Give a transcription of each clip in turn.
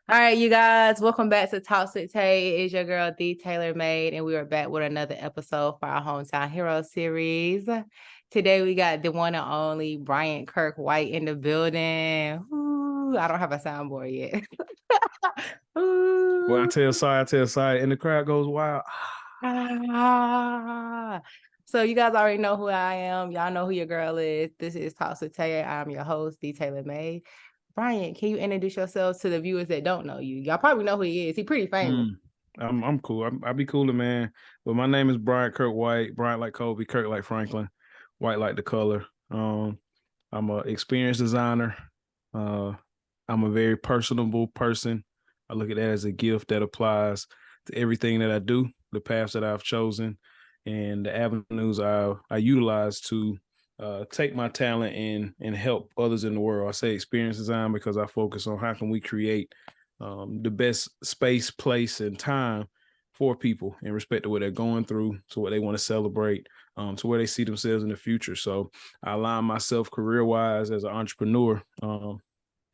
All right, you guys, welcome back to Talks with Tay. It's your girl, D. Taylor Made, and we are back with another episode for our Hometown Hero series. Today, we got the one and only Bryant White in the building. Ooh, I don't have a soundboard yet. Well, I tell side, and the crowd goes wild. Ah. So you guys already know who I am. Y'all know who your girl is. This is Talks with Tay. I'm your host, D. Taylor Made. Brian, can you introduce yourself to the viewers that don't know you? Y'all probably know who he is. He's pretty famous. I'm cool. I'll be cooler, man. But my name is Bryant White. Bryant like Kobe, Kirk like Franklin, White like the color. I'm an experienced designer. I'm a very personable person. I look at that as a gift that applies to everything that I do, the paths that I've chosen, and the avenues I utilize to take my talent and help others in the world. I say experience design because I focus on how can we create the best space, place, and time for people in respect to what they're going through, to what they want to celebrate, to where they see themselves in the future. So I align myself career-wise as an entrepreneur,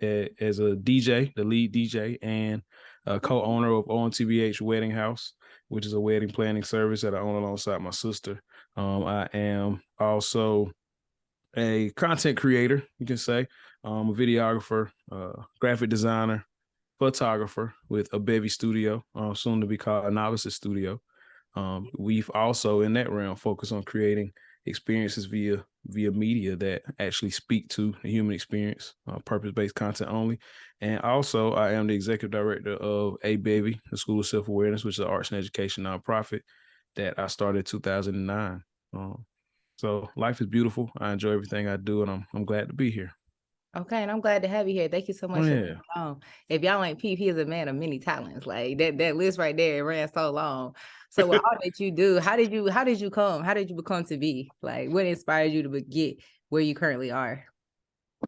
as a DJ, the lead DJ, and a co-owner of ONTBH Wedding House, which is a wedding planning service that I own alongside my sister. I am also a content creator, you can say, a videographer, graphic designer, photographer with a Bevy Studio, soon to be called a Novices Studio. We've also in that realm focused on creating experiences via media that actually speak to the human experience, purpose-based content only. And also I am the executive director of A Bevy, the School of Self-Awareness, which is an arts and education nonprofit that I started in 2009. So life is beautiful. I enjoy everything I do, and I'm glad to be here. Okay, and I'm glad to have you here. Thank you so much for coming on. If y'all ain't peep, he is a man of many talents. Like that list right there, it ran so long. So with all that you do, how did you become to be? Like what inspired you to get where you currently are?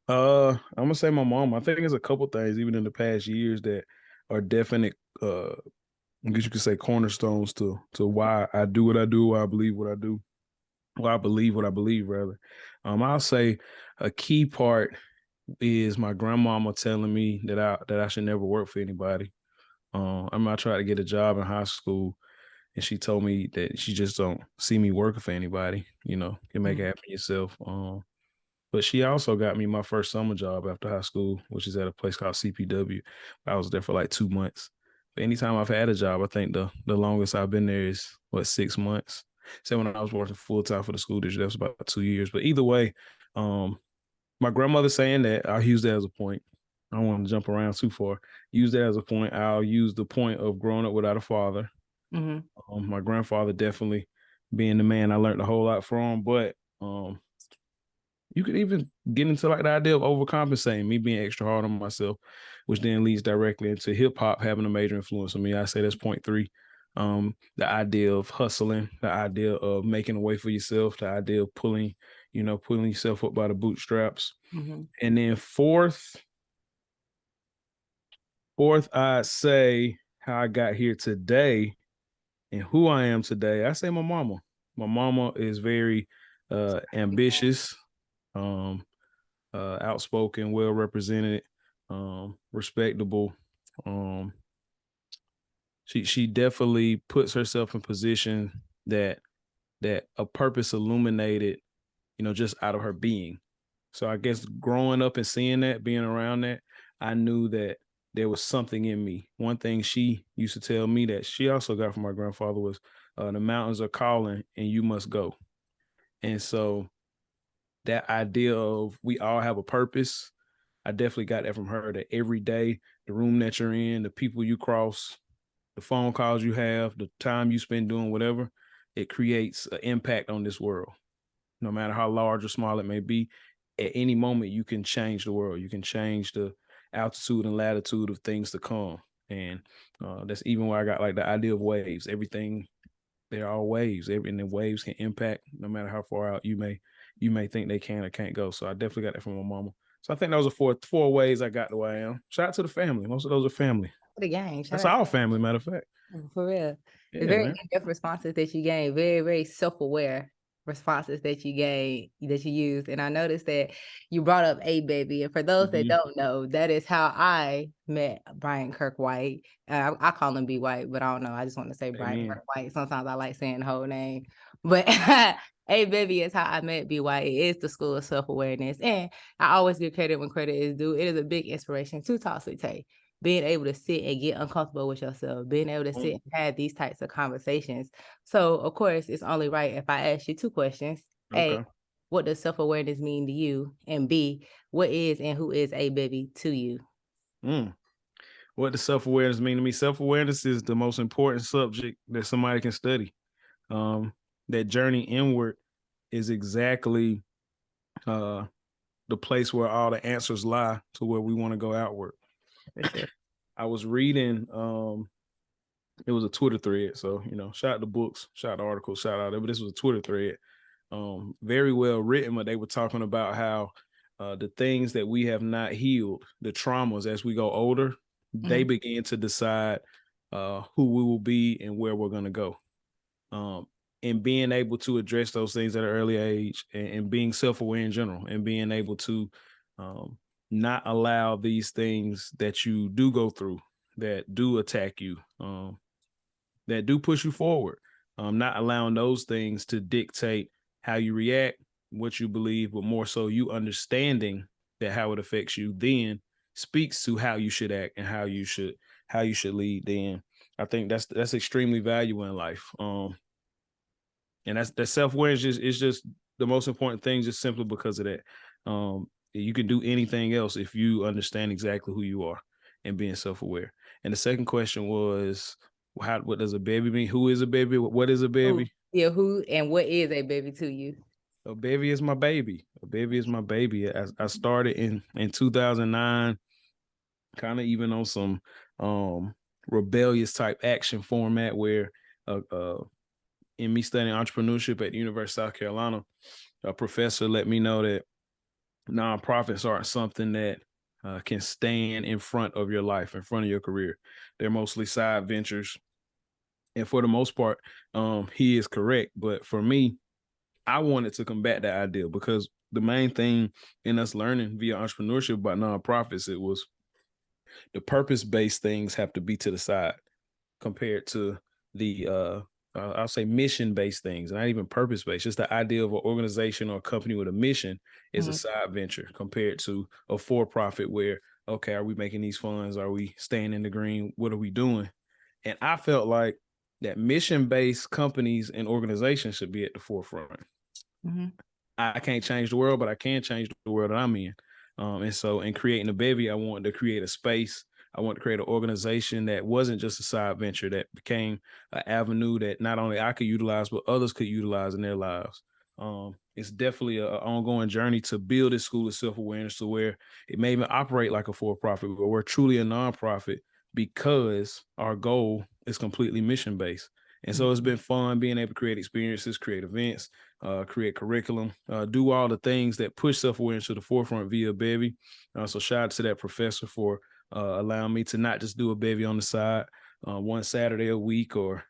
I'm gonna say my mom. I think there's a couple things even in the past years that are definite I guess you could say cornerstones to why I do what I do, why I believe what I do, why I believe what I believe rather. I'll say a key part is my grandmama telling me that I should never work for anybody. I tried to get a job in high school, and she told me that she just don't see me working for anybody. You know, you make it happen yourself. But she also got me my first summer job after high school, which is at a place called CPW. I was there for like 2 months. But anytime I've had a job, I think the longest I've been there is 6 months. So when I was working full time for the school district, that was about 2 years. But either way, my grandmother saying that, I'll use that as a point. I don't want to jump around too far. Use that as a point. I'll use the point of growing up without a father. My grandfather definitely being the man I learned a whole lot from, but you could even get into like the idea of overcompensating, me being extra hard on myself, which then leads directly into hip hop having a major influence on me. I say that's point three. The idea of hustling, the idea of making a way for yourself, the idea of pulling yourself up by the bootstraps. And then fourth, I'd say how I got here today and who I am today. I say my mama. My mama is very ambitious, outspoken, well represented, respectable. She definitely puts herself in position that a purpose illuminated, just out of her being. So I guess growing up and seeing that, being around that, I knew that there was something in me. One thing she used to tell me that she also got from my grandfather was, the mountains are calling and you must go. And so that idea of we all have a purpose, I definitely got that from her, that every day, the room that you're in, the people you cross, the phone calls you have, the time you spend doing whatever, it creates an impact on this world. No matter how large or small it may be, at any moment you can change the world. You can change the altitude and latitude of things to come. And that's even where I got like the idea of waves. Everything, they're all waves. And the waves can impact no matter how far out you may think they can or can't go. So I definitely got that from my mama. So I think those are four ways I got the way I am. Shout out to the family. Most of those are family. The gang. That's all family, matter of fact. For real. Yeah, It's very man. in-depth responses that you gave. Very, very self-aware. responses that you used. And I noticed that you brought up a baby. And for those that don't know, that is how I met Bryant Kirk White. I call him B.White, but I don't know. I just want to say Bryant Kirk White. Sometimes I like saying the whole name. But A baby is how I met B.White. It is the school of self-awareness. And I always give credit when credit is due. It is a big inspiration to TalksWithTay. Being able to sit and get uncomfortable with yourself, being able to sit and have these types of conversations. So, of course, it's only right if I ask you two questions. Okay. A, what does self-awareness mean to you? And B, what is and who is A baby to you? What does self-awareness mean to me? Self-awareness is the most important subject that somebody can study. That journey inward is exactly the place where all the answers lie to where we want to go outward. For sure. I was reading, it was a Twitter thread. So, shout out to books, shout out to articles, shout out there, but this was a Twitter thread. Very well written, but they were talking about how the things that we have not healed, the traumas as we go older, they begin to decide who we will be and where we're going to go. And being able to address those things at an early age and being self-aware in general and being able to not allow these things that you do go through, that do attack you, that do push you forward, not allowing those things to dictate how you react, what you believe, but more so you understanding that how it affects you then speaks to how you should act and how you should lead. Then I think that's extremely valuable in life. And that self-awareness is just the most important thing, just simply because of that. You can do anything else if you understand exactly who you are and being self-aware. And the second question was, what does a baby mean? Who is a baby? What is a baby? Yeah, who and what is a baby to you? A baby is my baby. A baby is my baby. I started in 2009, kind of even on some rebellious type action format where in me studying entrepreneurship at the University of South Carolina, a professor let me know that nonprofits aren't something that can stand in front of your life, in front of your career. They're mostly side ventures. And for the most part, he is correct. But for me, I wanted to combat that idea because the main thing in us learning via entrepreneurship about nonprofits, it was the purpose-based things have to be to the side compared to the I'll say mission-based things, not even purpose-based. Just the idea of an organization or a company with a mission is a side venture compared to a for-profit where, okay, are we making these funds? Are we staying in the green? What are we doing? And I felt like that mission-based companies and organizations should be at the forefront. I can't change the world, but I can change the world that I'm in. And so in creating a baby, I wanted to create a space. I wanted to create an organization that wasn't just a side venture, that became an avenue that not only I could utilize, but others could utilize in their lives. It's definitely an ongoing journey to build this school of self-awareness to where it may even operate like a for-profit, but we're truly a nonprofit because our goal is completely mission-based. And so it's been fun being able to create experiences, create events, create curriculum, do all the things that push self-awareness to the forefront via Bevy. So shout out to that professor for allowing me to not just do a Bevy on the side one Saturday a week or,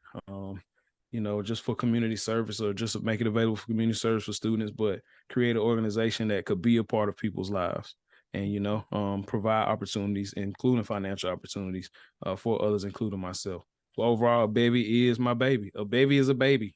just for community service or just make it available for community service for students, but create an organization that could be a part of people's lives and, provide opportunities, including financial opportunities for others, including myself. So overall, a baby is my baby. A baby is a baby.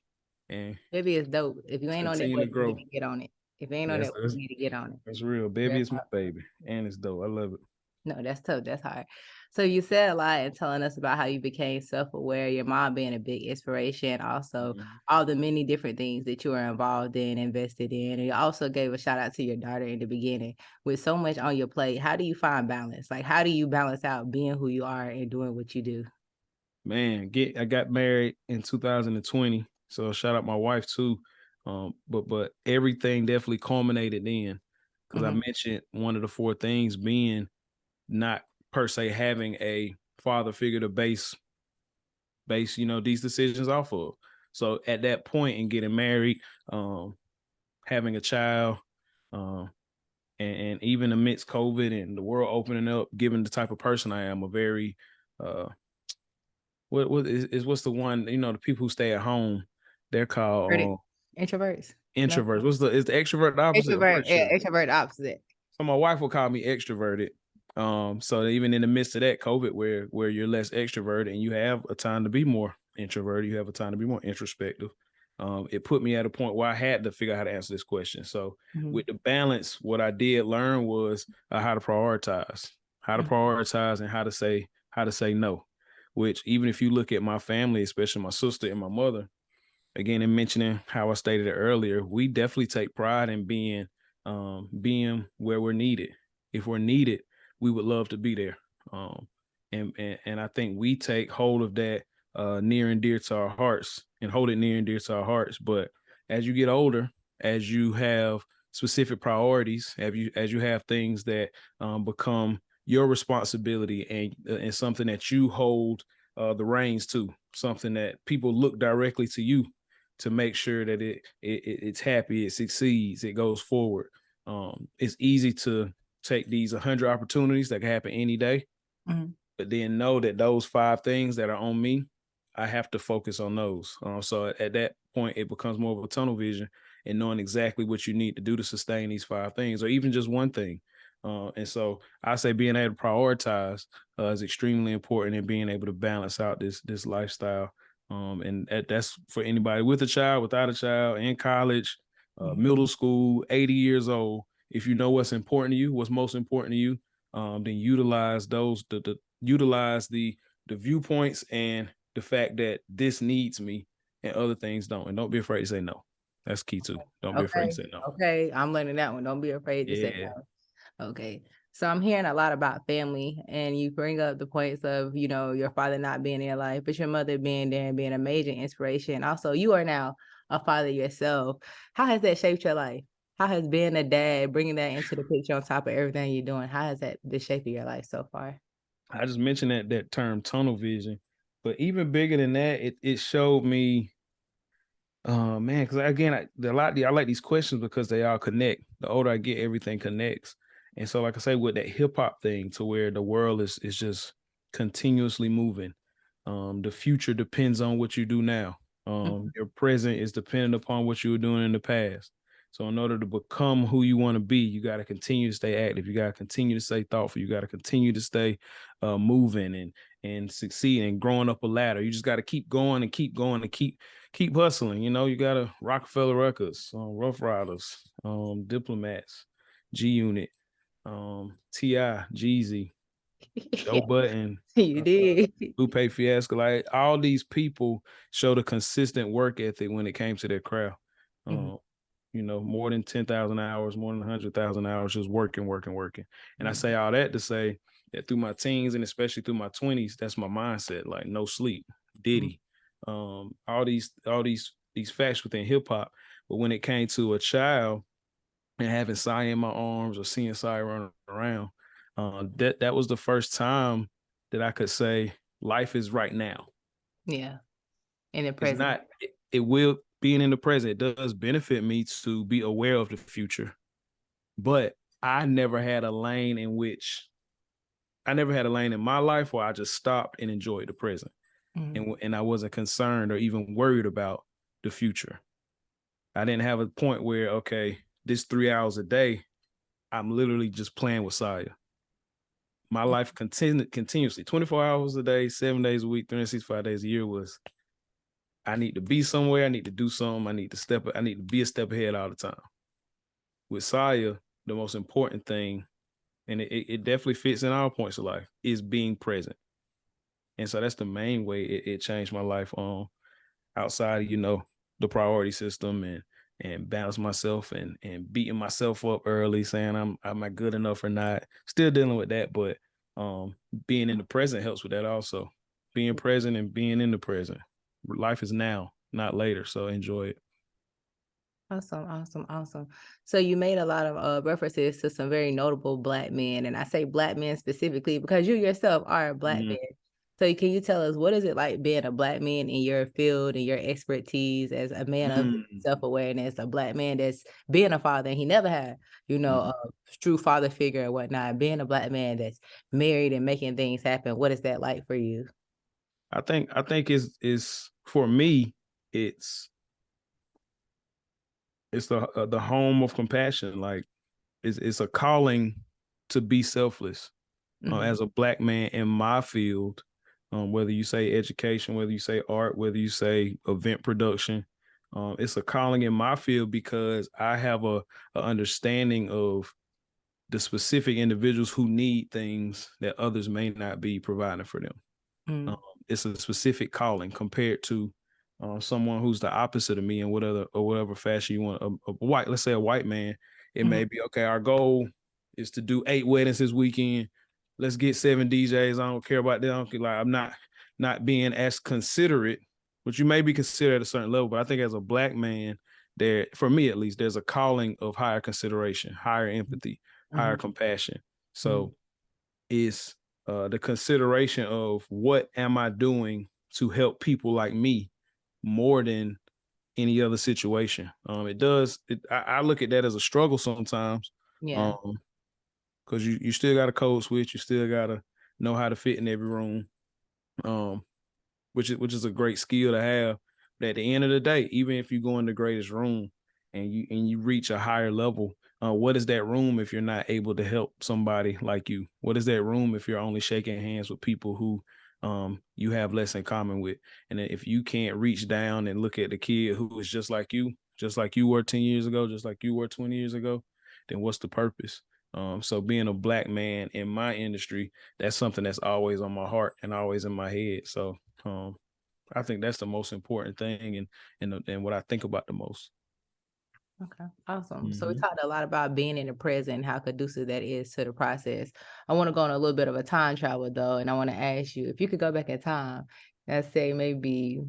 And baby is dope. If you ain't on that, you need to get on it. If you ain't on that, you need to get on it. That's real. Baby is my baby. And it's dope. I love it. No, that's tough. That's hard. So you said a lot in telling us about how you became self-aware, your mom being a big inspiration, also all the many different things that you were involved in, invested in. And you also gave a shout out to your daughter in the beginning. With so much on your plate, how do you find balance? Like, how do you balance out being who you are and doing what you do? Man, I got married in 2020. So shout out my wife too. But everything definitely culminated then. Because I mentioned one of the four things being not per se having a father figure to base these decisions off of. So at that point in getting married, having a child, and even amidst COVID and the world opening up, given the type of person I am, a very what's the one, the people who stay at home, they're called Introverts. No? Introverts. Is the extrovert the opposite? I'm Extrovert, pretty yeah, sure. extrovert opposite. So my wife will call me extroverted. So even in the midst of that COVID, where you're less extroverted and you have a time to be more introverted, you have a time to be more introspective. It put me at a point where I had to figure out how to answer this question. So with the balance, what I did learn was how to prioritize, and how to say no. Which even if you look at my family, especially my sister and my mother, again, in mentioning how I stated it earlier, we definitely take pride in being where we're needed. If we're needed, we would love to be there. And I think we take hold of that near and dear to our hearts and hold it near and dear to our hearts. But as you get older, as you have specific priorities, as you have things that become your responsibility and something that you hold the reins to, something that people look directly to you to make sure that it's happy, it succeeds, it goes forward. It's easy to take these 100 opportunities that can happen any day, but then know that those 5 things that are on me, I have to focus on those. So at that point, it becomes more of a tunnel vision and knowing exactly what you need to do to sustain these 5 things, or even just one thing. And so I say being able to prioritize is extremely important in being able to balance out this lifestyle. And that's for anybody with a child, without a child, in college, middle school, 80 years old. If you know what's important to you, what's most important to you, then utilize the viewpoints and the fact that this needs me and other things don't. And don't be afraid to say no. That's key too. Don't be afraid to say no. Okay, I'm learning that one. Don't be afraid to say no. Okay. So I'm hearing a lot about family, and you bring up the points of, your father not being in your life, but your mother being there and being a major inspiration. Also, you are now a father yourself. How has that shaped your life? How has being a dad, bringing that into the picture on top of everything you're doing, how has that been shaping your life so far? I just mentioned that term tunnel vision, but even bigger than that, it showed me, man, because again, I like these questions because they all connect. The older I get, everything connects. And so, like I say, with that hip hop thing, to where the world is just continuously moving. The future depends on what you do now. Your present is dependent upon what you were doing in the past. So in order to become who you want to be, you got to continue to stay active. You got to continue to stay thoughtful. You got to continue to stay moving and succeeding and growing up a ladder. You just got to keep going and keep going and keep hustling. You got to Rockefeller Records, Rough Riders, Diplomats, G Unit, T.I., Jeezy, Joe Budden, You did. Lupe Fiasco. Like all these people showed a consistent work ethic when it came to their craft. More than 10,000 hours, more than 100,000 hours, just working. And I say all that to say that through my teens and especially through my 20s, that's my mindset. Like no sleep, Diddy, all these facts within hip hop. But when it came to a child and having Cy in my arms or seeing Cy running around, that was the first time that I could say life is right now. Yeah. In the It's present. not, it will, being in the present, it does benefit me to be aware of the future. But I never had a lane in my life where I just stopped and enjoyed the present. And I wasn't concerned or even worried about the future. I didn't have a point where, okay, this 3 hours a day, I'm literally just playing with Saya. My life continuously, 24 hours a day, 7 days a week, 365 days a year was, I need to be somewhere. I need to do something. I need to be a step ahead all the time. With Saya, the most important thing, and it definitely fits in all points of life, is being present. And so that's the main way it changed my life outside of, the priority system and balance myself and beating myself up early, saying am I good enough or not. Still dealing with that, but being in the present helps with that also. Being present and being in the present. Life is now, not later. So enjoy it. Awesome. So you made a lot of references to some very notable Black men, and I say Black men specifically because you yourself are a Black man. So can you tell us, what is it like being a Black man in your field and your expertise as a man of self-awareness, a Black man that's being a father and he never had, a true father figure or whatnot, being a Black man that's married and making things happen? What is that like for you? I think it's for me, it's it's the home of compassion. Like it's a calling to be selfless. As a Black man in my field, whether you say education, whether you say art, whether you say event production, it's a calling in my field because I have a understanding of the specific individuals who need things that others may not be providing for them. Mm. It's a specific calling compared to someone who's the opposite of me in whatever fashion you want. Let's say a white man, it may be okay. Our goal is to do 8 weddings this weekend. Let's get 7 DJs. I don't care about that. I'm not being as considerate, which you may be considered at a certain level. But I think as a Black man, there, for me at least, there's a calling of higher consideration, higher empathy, higher compassion. So it's the consideration of what am I doing to help people like me more than any other situation. I look at that as a struggle sometimes. Yeah. Because you still got a code switch, you still gotta know how to fit in every room. Which is a great skill to have. But at the end of the day, even if you go in the greatest room and you reach a higher level, what is that room if you're not able to help somebody like you? What is that room if you're only shaking hands with people who you have less in common with? And if you can't reach down and look at the kid who is just like you were 10 years ago, just like you were 20 years ago, then what's the purpose? So being a Black man in my industry, that's something that's always on my heart and always in my head. So I think that's the most important thing and what I think about the most. Okay, awesome. So we talked a lot about being in the present and how conducive that is to the process. I want to go on a little bit of a time travel though, and I want to ask you if you could go back in time, let's say maybe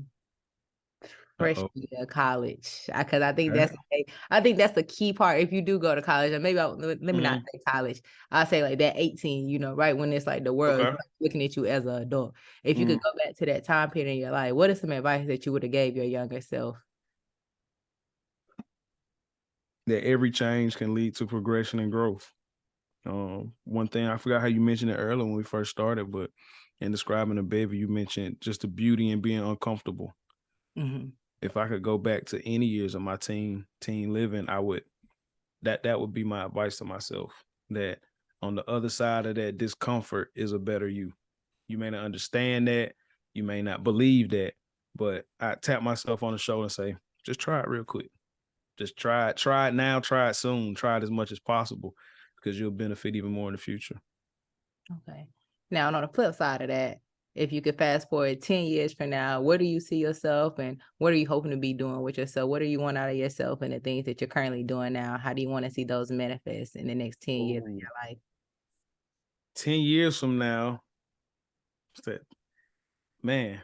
freshman year of college, because I think Okay. I think that's the key part. If you do go to college, or maybe let me not say college, I'll say like that 18, right when it's like the world is Okay. looking at you as an adult. If you could go back to that time period in your life, what is some advice that you would have gave your younger self? That every change can lead to progression and growth. One thing, I forgot how you mentioned it earlier when we first started, but in describing the baby, you mentioned just the beauty in being uncomfortable. If I could go back to any years of my teen living, I would that would be my advice to myself. That on the other side of that discomfort is a better you. You may not understand that, you may not believe that, but I tap myself on the shoulder and say, just try it real quick. Just try it now, try it soon, try it as much as possible because you'll benefit even more in the future. Okay. Now, on the flip side of that, if you could fast forward 10 years from now, where do you see yourself and what are you hoping to be doing with yourself? What do you want out of yourself and the things that you're currently doing now? How do you want to see those manifest in the next 10 years of your life? 10 years from now, that man,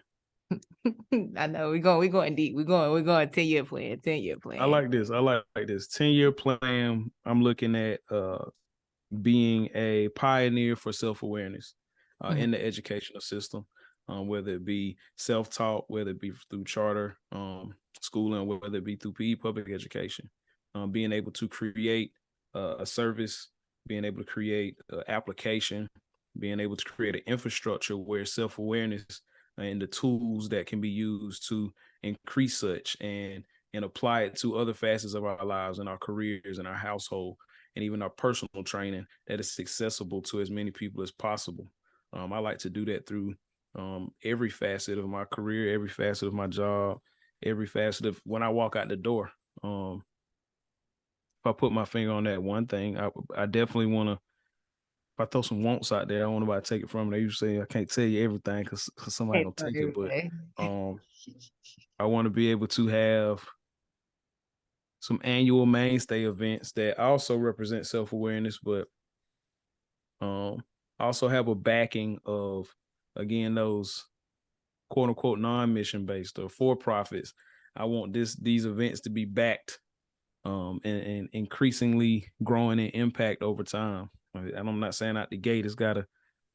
I know we're going deep. We're going 10-year plan, 10-year I plan. like this. I like this 10-year plan. I'm looking at being a pioneer for self-awareness in the educational system, whether it be self-taught, whether it be through charter schooling, whether it be through PE public education, being able to create a service, being able to create an application, being able to create an infrastructure where self-awareness and the tools that can be used to increase such and apply it to other facets of our lives and our careers and our household and even our personal training that is accessible to as many people as possible. I like to do that through every facet of my career, every facet of my job, every facet of when I walk out the door. If I put my finger on that one thing, I definitely want to. If I throw some wants out there, I want nobody to take it from me. They usually say I can't tell you everything because somebody Hey, gonna for take it. But everything. I want to be able to have some annual mainstay events that also represent self-awareness, but also have a backing of, again, those quote unquote non-mission based or for profits. I want these events to be backed and increasingly growing in impact over time. And I'm not saying out the gate it's gotta,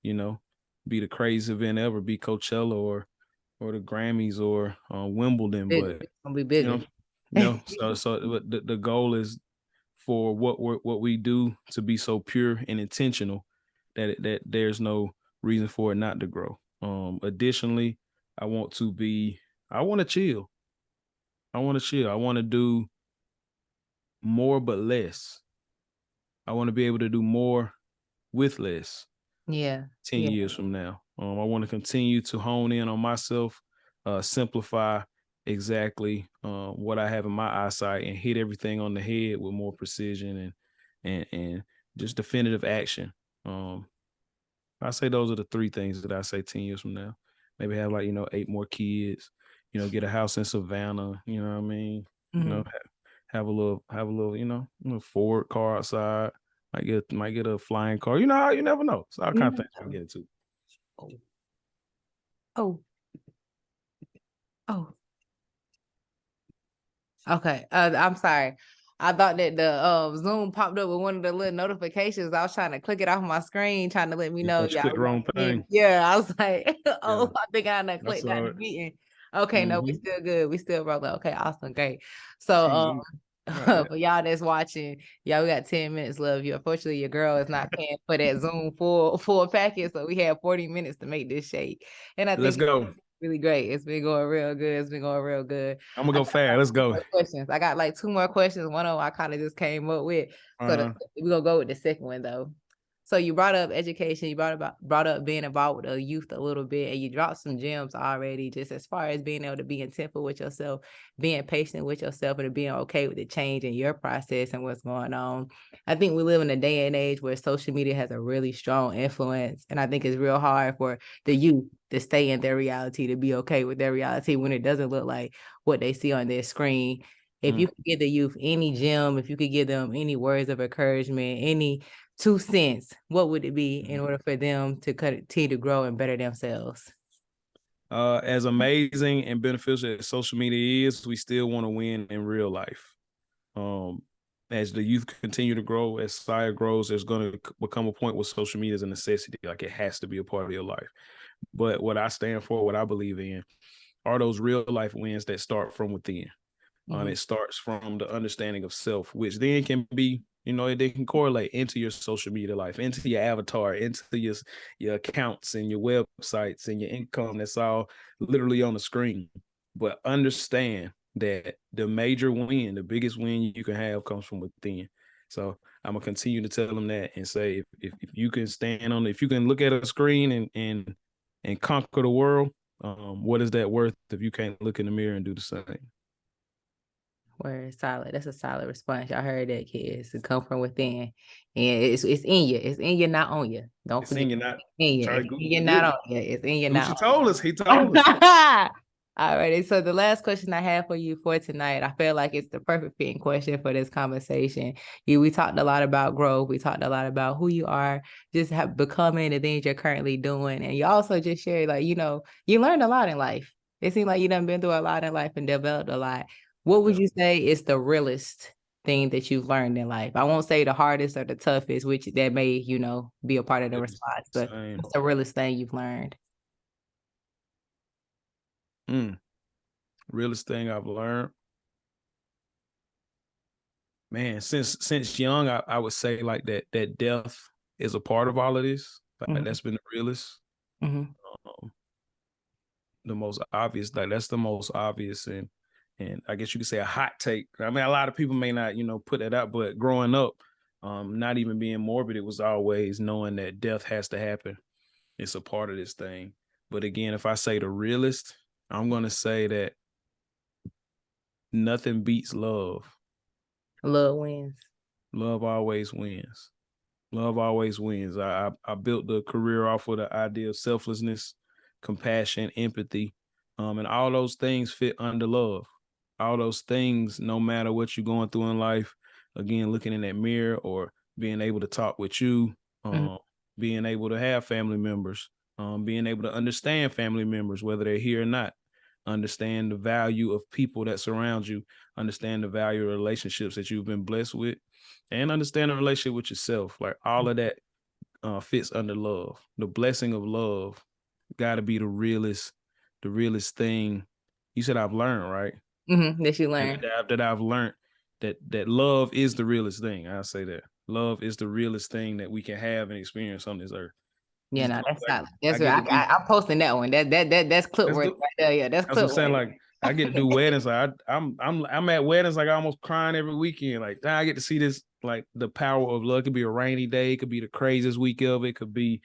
be the craziest event ever, be Coachella or the Grammys or Wimbledon, Bigger. but It's gonna be you know, bigger. so the goal is for what we do to be so pure and intentional that there's no reason for it not to grow. Additionally, I want to be I want to chill. I want to chill. I want to do more but less. I want to be able to do more with less. Yeah. 10 years from now. I want to continue to hone in on myself, simplify exactly what I have in my eyesight, and hit everything on the head with more precision and just definitive action. I say those are the three things that I say 10 years from now. Maybe have 8 more kids, get a house in Savannah, you know what I mean? Mm-hmm. Have a little, a Ford car outside. Might get a flying car. You know, you never know. So all kind of things we get into. Oh. Okay. I'm sorry. I thought that the Zoom popped up with one of the little notifications. I was trying to click it off my screen, trying to let me You know thought you clicked the wrong thing. Yeah, I was like, Yeah. I think I done clicked out the meeting. Okay, no, we still good. We still rolling. Okay, awesome, great. So for y'all that's watching, y'all, we got 10 minutes left. Unfortunately, your girl is not paying for that Zoom full packet, so we have 40 minutes to make this shake. And I think let's go. Really great. It's been going real good. It's been going real good. I'm gonna go fast. Let's go. Questions. I got like 2 more questions. One of them I kind of just came up with. So we're gonna go with the second one though. So you brought up education, you brought up being involved with the youth a little bit, and you dropped some gems already, just as far as being able to be intentful with yourself, being patient with yourself, and being okay with the change in your process and what's going on. I think we live in a day and age where social media has a really strong influence, and I think it's real hard for the youth to stay in their reality, to be okay with their reality when it doesn't look like what they see on their screen. If you could give the youth any gem, if you could give them any words of encouragement, any 2 cents, what would it be in order for them to continue to grow and better themselves? As amazing and beneficial as social media is, we still want to win in real life. As the youth continue to grow, as society grows, there's going to become a point where social media is a necessity. Like it has to be a part of your life. But what I stand for, what I believe in, are those real life wins that start from within. It starts from the understanding of self, which then can be, they can correlate into your social media life, into your avatar, into your accounts and your websites and your income. That's all literally on the screen. But understand that the major win, the biggest win you can have comes from within. So I'm gonna continue to tell them that and say, if you can stand on, if you can look at a screen and conquer the world, what is that worth if you can't look in the mirror and do the same? Word, solid. That's a solid response. Y'all heard that, kids. It come from within, and it's in you. It's in you, not on you. Don't forget. In you, not in you. It's in you, not on you. It's in you, not. He told us. Alrighty. So the last question I have for you for tonight, I feel like it's the perfect fitting question for this conversation. We talked a lot about growth. We talked a lot about who you are, just becoming the things you're currently doing, and you also just shared, like, you learned a lot in life. It seems like you done been through a lot in life and developed a lot. What would you say is the realest thing that you've learned in life? I won't say the hardest or the toughest, which that may, be a part of the response, but what's the realest thing you've learned? Realest thing I've learned, man, since young, I would say like that death is a part of all of this. Like that's been the realest. The most obvious, like that's the most obvious, and I guess you could say a hot take. I mean, a lot of people may not, put that out, but growing up, not even being morbid, it was always knowing that death has to happen. It's a part of this thing. But again, if I say the realest, I'm gonna say that nothing beats love. Love wins. Love always wins. Love always wins. I built the career off of the idea of selflessness, compassion, empathy, and all those things fit under love. All those things, no matter what you're going through in life, again, looking in that mirror or being able to talk with you, being able to have family members, being able to understand family members, whether they're here or not, understand the value of people that surround you, understand the value of relationships that you've been blessed with, and understand the relationship with yourself. Like all of that fits under love. The blessing of love got to be the realest thing. You said I've learned, right? That you learned. That I've learned that love is the realest thing. I'll say that. Love is the realest thing that we can have and experience on this earth. Yeah, no, that's solid. That's right. I'm posting that one. That's clip worthy right there. Yeah, that's clip what I'm saying. worthy. I get to do weddings. Like I'm at weddings like almost crying every weekend. Like I get to see this, like the power of love. It could be a rainy day, it could be the craziest week of it, could be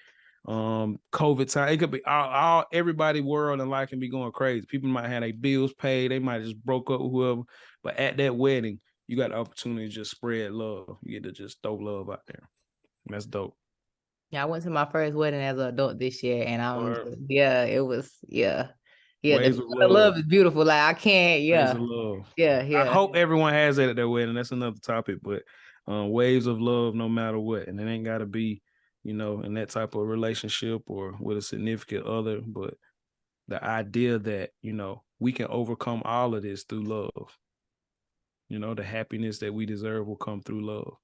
COVID time. It could be all everybody world and life can be going crazy. People might have their bills paid, they might just broke up with whoever. But at that wedding, you got the opportunity to just spread love. You get to just throw love out there. And that's dope. Yeah, I went to my first wedding as an adult this year, and Word. it was yeah. Waves of The love. love is beautiful. Like I can't, Waves of love. yeah, I yeah. hope everyone has that at their wedding. That's another topic, but waves of love no matter what. And it ain't got to be, in that type of relationship or with a significant other, but the idea that, we can overcome all of this through love. The happiness that we deserve will come through love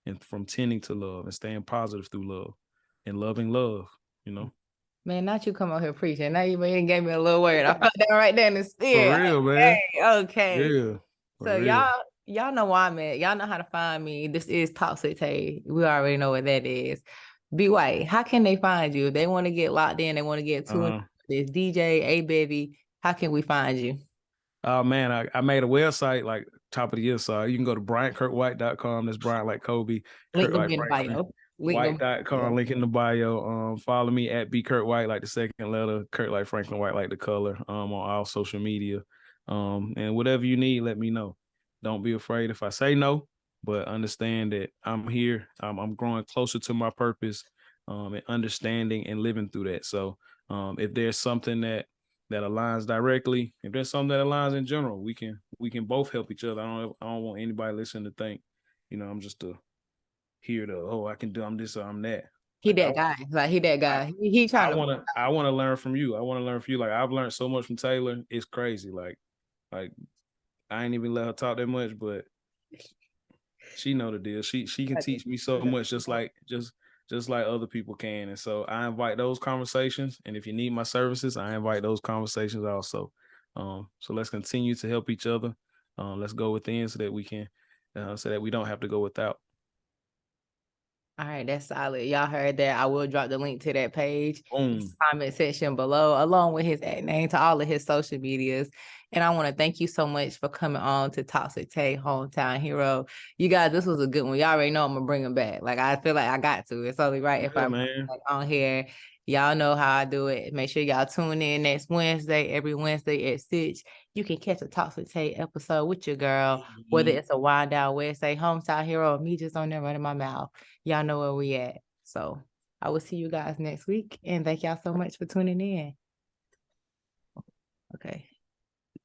and from tending to love and staying positive through love and loving love. Man, not you come out here preaching. Now you even gave me a little word. I felt that right there in the spirit. For real, man. Okay. Yeah. So y'all know where I'm at. Y'all know how to find me. This is TalksWithTay. We already know what that is. B.White, how can they find you? If they want to get locked in, they want to get tuned. This DJ, A Baby, how can we find you? Oh man, I made a website like top of the year. So you can go to BryantKirkWhite.com. That's Bryant like Kobe, Link Kirk them like in the Franklin. bio. White.com, link in the bio. Follow me at B Kirk White, like the second letter, Kirk like Franklin, White like the color, on all social media. And whatever you need, let me know. Don't be afraid if I say no, but understand that I'm here. I'm growing closer to my purpose, and understanding and living through that. So if there's something that aligns directly, if there's something that aligns in general, we can both help each other. I don't want anybody listening to think, I'm just here to, I can do, I'm this or I'm that. He that guy. Like he that guy. He trying to I want to learn from you. I want to learn from you. Like I've learned so much from Taylor. It's crazy. Like I ain't even let her talk that much, but she know the deal. She can teach me so much, just like other people can. And so I invite those conversations. And if you need my services, I invite those conversations also. So let's continue to help each other. Let's go within so that we can, so that we don't have to go without. All right, that's solid. Y'all heard that. I will drop the link to that page in the Boom. comment section below, along with his name to all of his social medias. And I want to thank you so much for coming on to TalksWithTay, Hometown Hero. You guys, this was a good one. Y'all already know I'm gonna bring him back. Like I feel like I got to. It's only right if I bring him back on here. Y'all know how I do it. Make sure y'all tune in next Wednesday, every Wednesday at 6. You can catch a TalksWithTay episode with your girl, whether it's a Wind Down Wednesday, Hometown Hero, or me just on there running my mouth. Y'all know where we at. So I will see you guys next week. And thank y'all so much for tuning in. Okay.